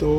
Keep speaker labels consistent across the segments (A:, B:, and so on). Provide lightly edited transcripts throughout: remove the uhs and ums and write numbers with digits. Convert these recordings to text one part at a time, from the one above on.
A: 2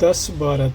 A: 10-12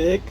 A: 1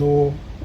A: 2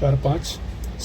A: 4-5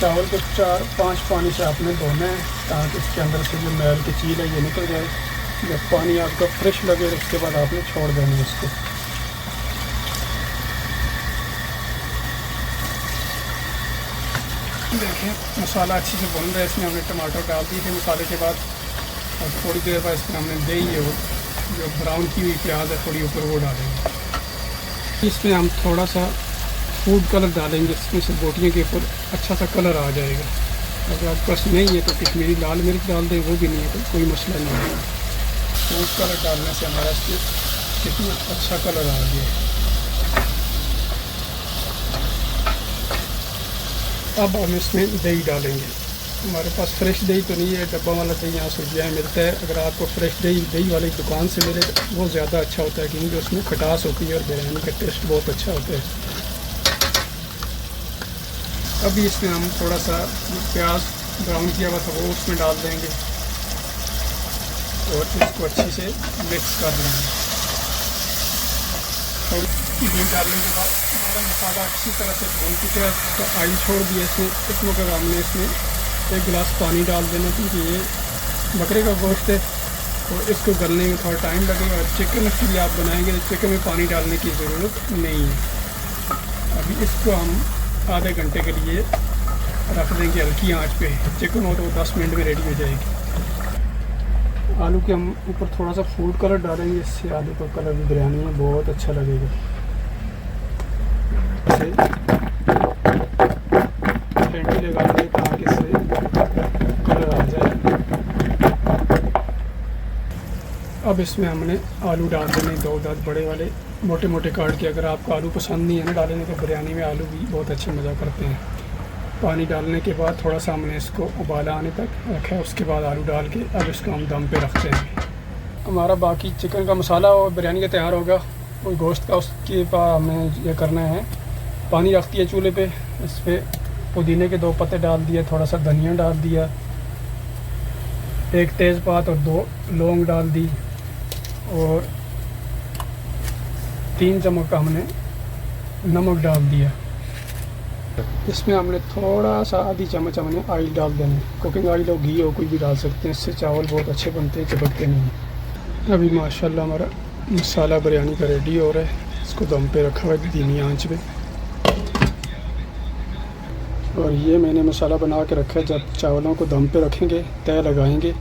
A: चावल को 4-5 पानी से आपने धोना है ताकि इसके अंदर से जो मैल की चीज़ है ये निकल जाए। जब पानी आपका फ्रेश लगे उसके बाद आपने छोड़ देना है इसको। देखें मसाला अच्छे से भुन रहा है। इसमें हमने टमाटर डाल दिए थे मसाले के बाद, और थोड़ी देर बाद इसमें हमने दही है वो जो ब्राउन की हुई प्याज है थोड़ी ऊपर वो डालेंगे। इसमें हम थोड़ा सा फूड कलर डालेंगे, इसमें से बोटियों के ऊपर अच्छा सा कलर आ जाएगा। अगर आपके पास नहीं है तो कश्मीरी लाल मिर्च डाल दें, वो भी नहीं है तो कोई मसला नहीं है। फूड कलर डालने से हमारा इसमें कितना अच्छा कलर आ गया। अब हम इसमें दही डालेंगे। हमारे पास फ्रेश दही तो नहीं है, डब्बा वाला दही यहाँ सुरजिया मिलता है। अगर आपको फ्रेश दही वाली दुकान से मिले तो वो ज़्यादा अच्छा होता है, क्योंकि उसमें खटास होती है और बिरयानी का टेस्ट बहुत अच्छा होता है। अभी इसमें हम थोड़ा सा प्याज ब्राउन किया हुआ था वो उसमें डाल देंगे और इसको अच्छे से मिक्स कर लेंगे। थोड़ी घी डालने के बाद हमारा मसाला अच्छी तरह से भून चुका है, तो ऑयल छोड़ दिया इसमें। इस वक्त हमने इसमें 1 गिलास पानी डाल देना, क्योंकि ये बकरे का गोश्त है तो इसको गलने में थोड़ा टाइम लगेगा। और चिकन के लिए आप बनाएंगे तो चिकन में पानी डालने की ज़रूरत नहीं है। अभी इसको हम आधे घंटे के लिए रख देंगे हल्की आंच पे। चिकन हो तो वो 10 मिनट में रेडी हो जाएगी। आलू के हम ऊपर थोड़ा सा फूड कलर डालेंगे, इससे आलू का कलर भी बिरयानी में बहुत अच्छा लगेगा। फेंटी लगाएंगे ताकि इससे कलर आ जाए। अब इसमें हमने आलू डाल देने 2 दांत बड़े वाले मोटे मोटे काट के। अगर आपको आलू पसंद नहीं है ना डालने तो बिरयानी में आलू भी बहुत अच्छे मज़ा करते हैं। पानी डालने के बाद थोड़ा सा हमने इसको उबाला आने तक रखा है, उसके बाद आलू डाल के अब इसको हम दम पे रखते हैं। हमारा बाकी चिकन का मसाला और बिरयानी का तैयार होगा। कोई गोश्त का उसके बाद हमें ये करना है, पानी रख दिया चूल्हे पे, इस पर पुदीने के 2 पत्ते डाल दिए, थोड़ा सा धनिया डाल दिया, 1 तेज़पात और 2 लौंग डाल दी, और 3 चम्मच का हमने नमक डाल दिया। इसमें हमने थोड़ा सा आधी चम्मच हमने ऑयल डाल देना है। कुकिंग ऑयल हो घी हो कोई भी डाल सकते हैं, इससे चावल बहुत अच्छे बनते हैं, चिपकते नहीं। अभी माशाल्लाह हमारा मसाला बिरयानी का रेडी हो रहा है। इसको दम पे रखा हुआ है धीमी आंच पे। और ये मैंने मसाला बना के रखा है, जब चावलों को दम पे रखेंगे तय लगाएंगे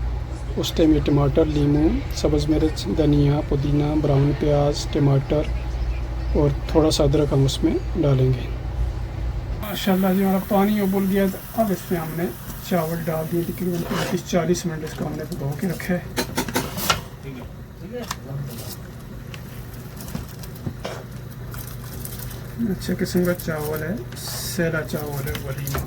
A: उस टाइम ये टमाटर, लीमू, सब्ज़ मिर्च, धनिया, पुदीना, ब्राउन प्याज, टमाटर और थोड़ा सा अदरक हम उसमें डालेंगे। माशाल्लाह जी हमारा पानी उबल गया। अब इसमें हमने चावल डाल दिए, तकरीबन 35-40 मिनट इसको हमने भिगो के रखा है। अच्छे किस्म का चावल है, सेला चावल है वलीमा।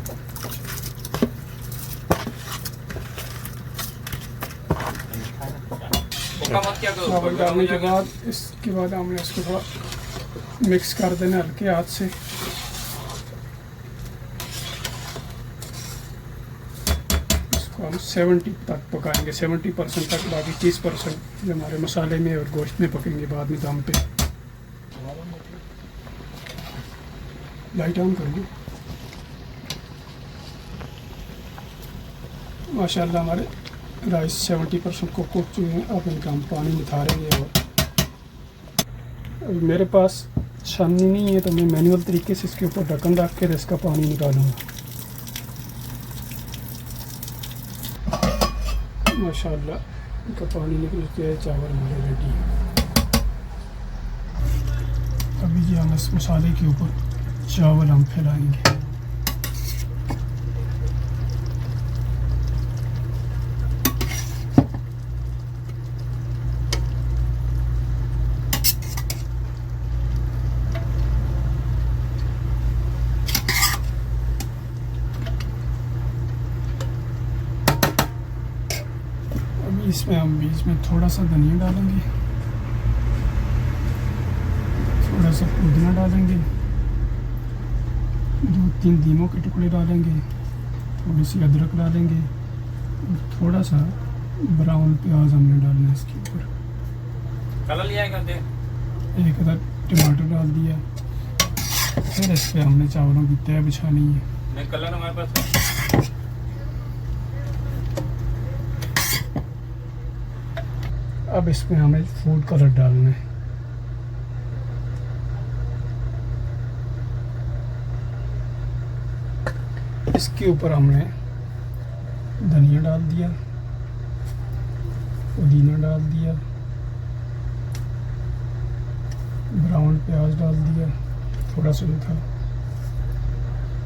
A: चावल डालने के बाद इसके बाद हमने इसको थोड़ा मिक्स कर देना हल्के हाथ से। इसको हम 70 तक पकाएंगे, 70% तक, बाकी 30% जो हमारे मसाले में और गोश्त में पकेंगे बाद में दम पे। लाइट ऑन करिए। माशाल्लाह हमारे राइस 70% को कुक चुके हैं। अब इनका हम पानी निथारेंगे। और मेरे पास छन्नी नहीं है तो मैं मैनुअल तरीके से इसके ऊपर ढक्कन रख कर इसका पानी निकालूंगा। माशाल्लाह इनका पानी निकल के चावल हमारे रेडी है। अभी जी हम इस मसाले के ऊपर चावल हम फैलाएंगे। इसमें हम बीच में थोड़ा सा धनिया डालेंगे, थोड़ा सा पुदीना डालेंगे, 2-3 नींबू के टुकड़े डालेंगे, थोड़ी सी अदरक डालेंगे और थोड़ा सा ब्राउन प्याज हमने डालना है इसके ऊपर। कलर लिया करते 1 अदर टमाटर डाल दिया। फिर इस पर हमने चावलों की तह बिछानी है।
B: नहीं कलर हमारे पास है।
A: अब इसमें हमें फूड कलर डालना है। इसके ऊपर हमने धनिया डाल दिया, पुदीना डाल दिया, ब्राउन प्याज डाल दिया, थोड़ा सा था,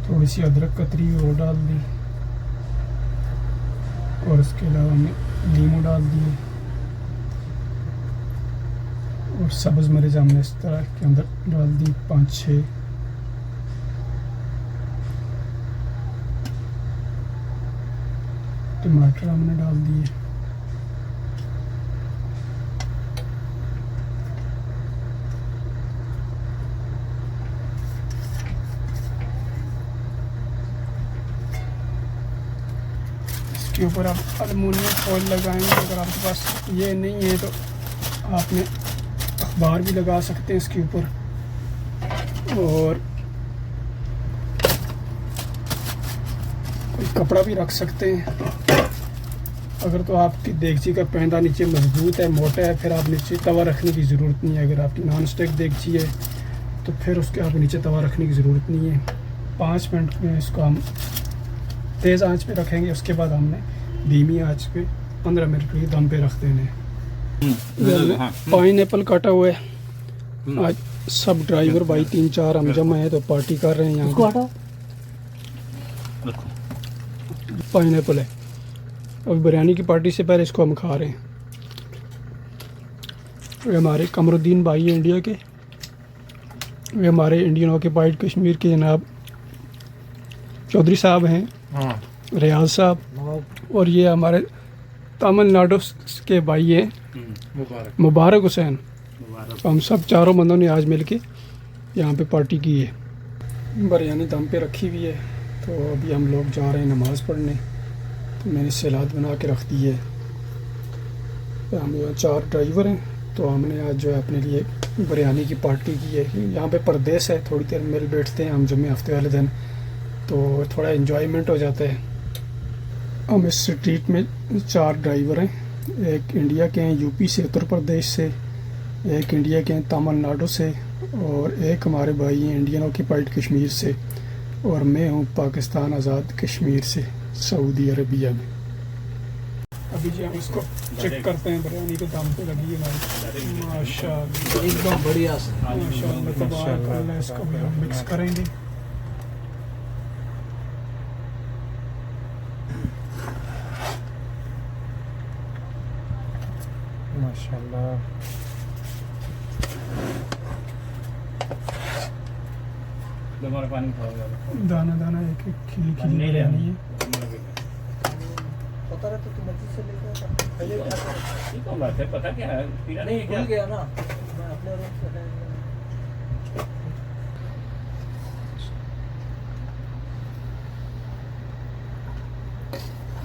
A: थोड़ी सी अदरक कतरी वो डाल दी, और इसके अलावा हमने नींबू डाल दिए, और सब्ज़ मिर्च हमने इस तरह के अंदर डाल दी 5-6। टमाटर हमने डाल दिए। इसके ऊपर आप एलुमिनियम फॉइल लगाएंगे। अगर आपके पास ये नहीं है तो आपने अखबार भी लगा सकते हैं इसके ऊपर, और कोई कपड़ा भी रख सकते हैं। अगर तो आपकी देगची का पैंदा नीचे मजबूत है, मोटा है, फिर आप नीचे तवा रखने की ज़रूरत नहीं है। अगर आपकी नॉन स्टिक देगची है तो फिर उसके आप नीचे तवा रखने की ज़रूरत नहीं है। 5 मिनट में इसको हम तेज़ आंच पे रखेंगे, उसके बाद हमने धीमी आंच पे 15 मिनट के लिए दम पे रख देने। पाइन एप्पल काटा हुआ है। आज सब ड्राइवर भाई 3-4 हम जमा है तो पार्टी कर रहे हैं यहाँ। पाइन एप्पल है। अब बिरयानी की पार्टी से पहले इसको हम खा रहे हैं। ये हमारे कमरुद्दीन भाई हैं इंडिया के, ये हमारे इंडियन ऑक्यूपाइड कश्मीर के जनाब चौधरी साहब हैं, रियाज साहब, और ये हमारे तमिलनाडु के भाई हैं मुबारक हुसैन। तो हम सब चारों बंदों ने आज मिलके यहाँ पे पार्टी की है। बिरयानी दम पे रखी हुई है, तो अभी हम लोग जा रहे हैं नमाज़ पढ़ने। तो मैंने सलाद बना के रख दी है। तो हम यहाँ 4 ड्राइवर हैं, तो हमने आज जो है अपने लिए बिरयानी की पार्टी की है। यहाँ पे परदेस है, थोड़ी देर मिल बैठते हैं हम जुम्मे हफ्ते वाले दिन, तो थोड़ा इन्जॉयमेंट हो जाता है। हम इस स्ट्रीट में 4 ड्राइवर हैं। एक इंडिया के हैं यूपी से, उत्तर प्रदेश से, एक इंडिया के हैं तमिलनाडु से, और एक हमारे भाई हैं इंडियन ऑक्यूपाइड कश्मीर से, और मैं हूँ पाकिस्तान आज़ाद कश्मीर से, सऊदी अरबिया में। अभी जी हम इसको चेक करते हैं। बिरयानी के दाम पे लगी है हमारी, माशाअल्लाह
C: एकदम बढ़िया से।
A: माशाअल्लाह तबारक अल्लाह। इसको भी हम मिक्स करेंगे। माशाअल्लाह
B: दोबारा पानी खाओगे?
A: दाना दाना एक एक खिली खिली बिरयानी है।
C: पता रहता तो मस्जिद से लेकर पहले
B: ठीक है, बात है, पता क्या है, पीना नहीं है क्या?
C: भूल गया ना मैं अपने रूम से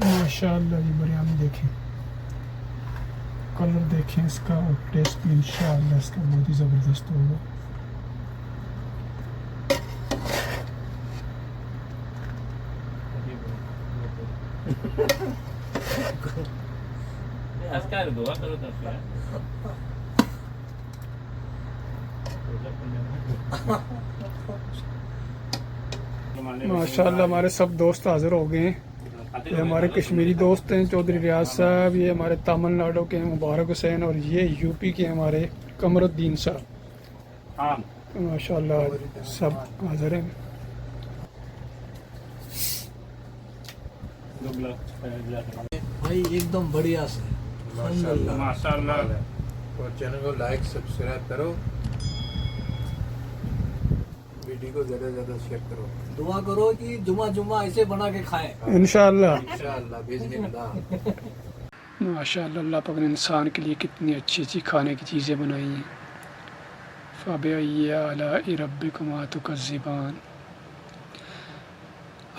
A: माशाअल्लाह ये बिरयानी देखें, कलर देखें इसका, और टेस्ट भी इंशाअल्लाह इसका बहुत ही ज़बरदस्त होगा।
B: अस्कार दुआ करो तो फिर
A: माशाअल्लाह हमारे सब दोस्त हाजिर हो गए हैं। ये हमारे कश्मीरी दोस्त हैं चौधरी रियाज साहब, ये हमारे तमिलनाडु के हैं मुबारक हुसैन, और ये यूपी के हमारे कमरुद्दीन साहब। माशाअल्लाह सब हाजिर हैं।
C: भाई एकदम बढ़िया से।
B: माशाअल्लाह।
D: और चैनल को लाइक सब्सक्राइब करो, वीडियो को ज़्यादा से ज़्यादा शेयर करो।
C: दुआ करो कि जुमा जुमा ऐसे बना के खाएं
A: इंशाअल्लाह।
D: इंशाअल्लाह बिज़निल्लाह।
A: माशाअल्लाह अल्लाह पाक ने इंसान के लिए कितनी अच्छी अच्छी खाने की चीज़ें बनाई हैं। फ़बिअय्यि आलाइ रब्बिकुमा तुकज़्ज़िबान।